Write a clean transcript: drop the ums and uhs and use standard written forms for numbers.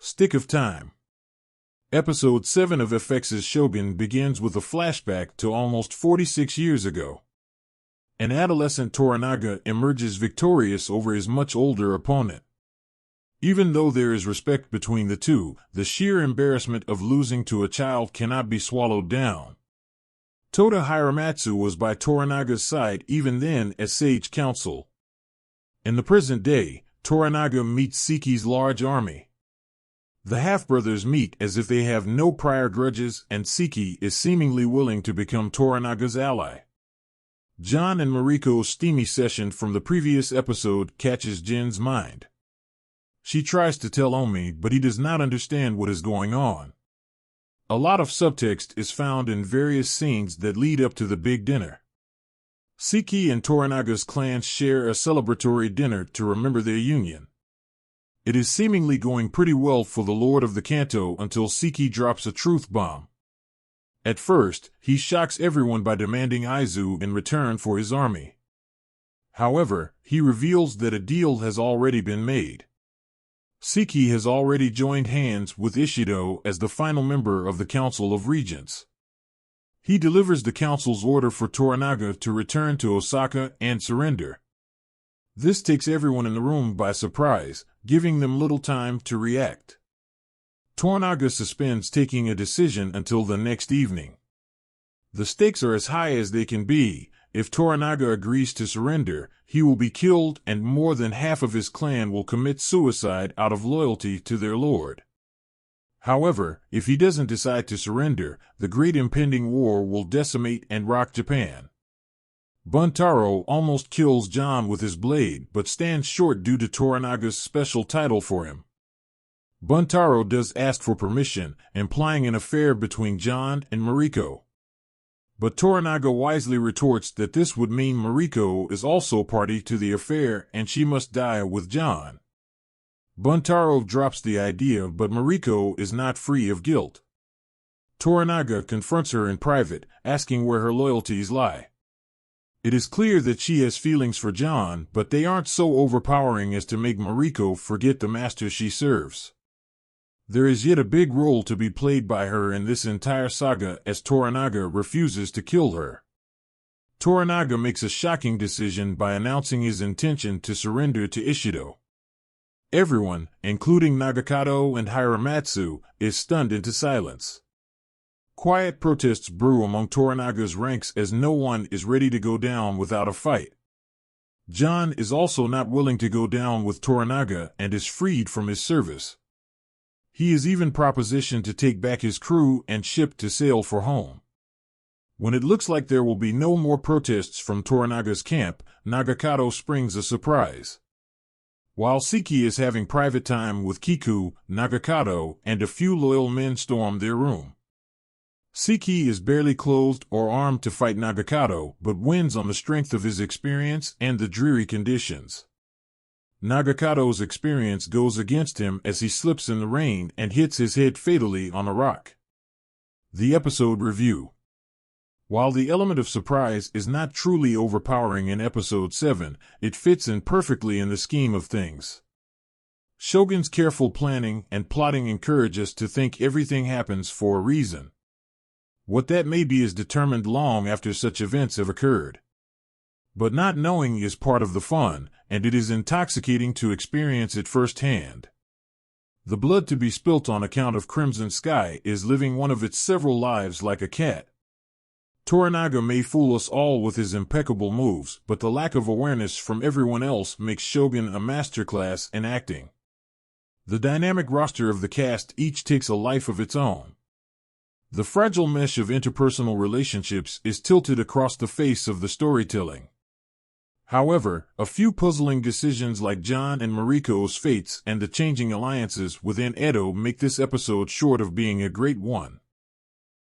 Stick of Time. Episode 7 of FX's Shogun begins with a flashback to almost 46 years ago. An adolescent Toranaga emerges victorious over his much older opponent. Even though there is respect between the two, the sheer embarrassment of losing to a child cannot be swallowed down. Toda Hiramatsu was by Toranaga's side even then as sage counsel. In the present day, Toranaga meets Seki's large army. The half-brothers meet as if they have no prior grudges, and Seki is seemingly willing to become Toranaga's ally. John and Mariko's steamy session from the previous episode catches Jin's mind. She tries to tell Omi, but he does not understand what is going on. A lot of subtext is found in various scenes that lead up to the big dinner. Seki and Toranaga's clans share a celebratory dinner to remember their union. It is seemingly going pretty well for the Lord of the Kanto until Seki drops a truth bomb. At first, he shocks everyone by demanding Aizu in return for his army. However, he reveals that a deal has already been made. Seki has already joined hands with Ishido as the final member of the Council of Regents. He delivers the council's order for Toranaga to return to Osaka and surrender. This takes everyone in the room by surprise, giving them little time to react. Toranaga suspends taking a decision until the next evening. The stakes are as high as they can be. If Toranaga agrees to surrender, he will be killed and more than half of his clan will commit suicide out of loyalty to their lord. However, if he doesn't decide to surrender, the great impending war will decimate and rock Japan. Buntaro almost kills John with his blade but stands short due to Toranaga's special title for him. Buntaro does ask for permission, implying an affair between John and Mariko. But Toranaga wisely retorts that this would mean Mariko is also party to the affair and she must die with John. Buntaro drops the idea, but Mariko is not free of guilt. Toranaga confronts her in private, asking where her loyalties lie. It is clear that she has feelings for John, but they aren't so overpowering as to make Mariko forget the master she serves. There is yet a big role to be played by her in this entire saga as Toranaga refuses to kill her. Toranaga makes a shocking decision by announcing his intention to surrender to Ishido. Everyone, including Nagakado and Hiramatsu, is stunned into silence. Quiet protests brew among Toranaga's ranks as no one is ready to go down without a fight. John is also not willing to go down with Toranaga and is freed from his service. He is even propositioned to take back his crew and ship to sail for home. When it looks like there will be no more protests from Toranaga's camp, Nagakado springs a surprise. While Seki is having private time with Kiku, Nagakado and a few loyal men storm their room. Seki is barely clothed or armed to fight Nagakado, but wins on the strength of his experience and the dreary conditions. Nagakado's experience goes against him as he slips in the rain and hits his head fatally on a rock. The episode review. While the element of surprise is not truly overpowering in episode 7, it fits in perfectly in the scheme of things. Shogun's careful planning and plotting encourage us to think everything happens for a reason. What that may be is determined long after such events have occurred. But not knowing is part of the fun, and it is intoxicating to experience it firsthand. The blood to be spilt on account of Crimson Sky is living one of its several lives like a cat. Toranaga may fool us all with his impeccable moves, but the lack of awareness from everyone else makes Shogun a masterclass in acting. The dynamic roster of the cast each takes a life of its own. The fragile mesh of interpersonal relationships is tilted across the face of the storytelling. However, a few puzzling decisions like John and Mariko's fates and the changing alliances within Edo make this episode short of being a great one.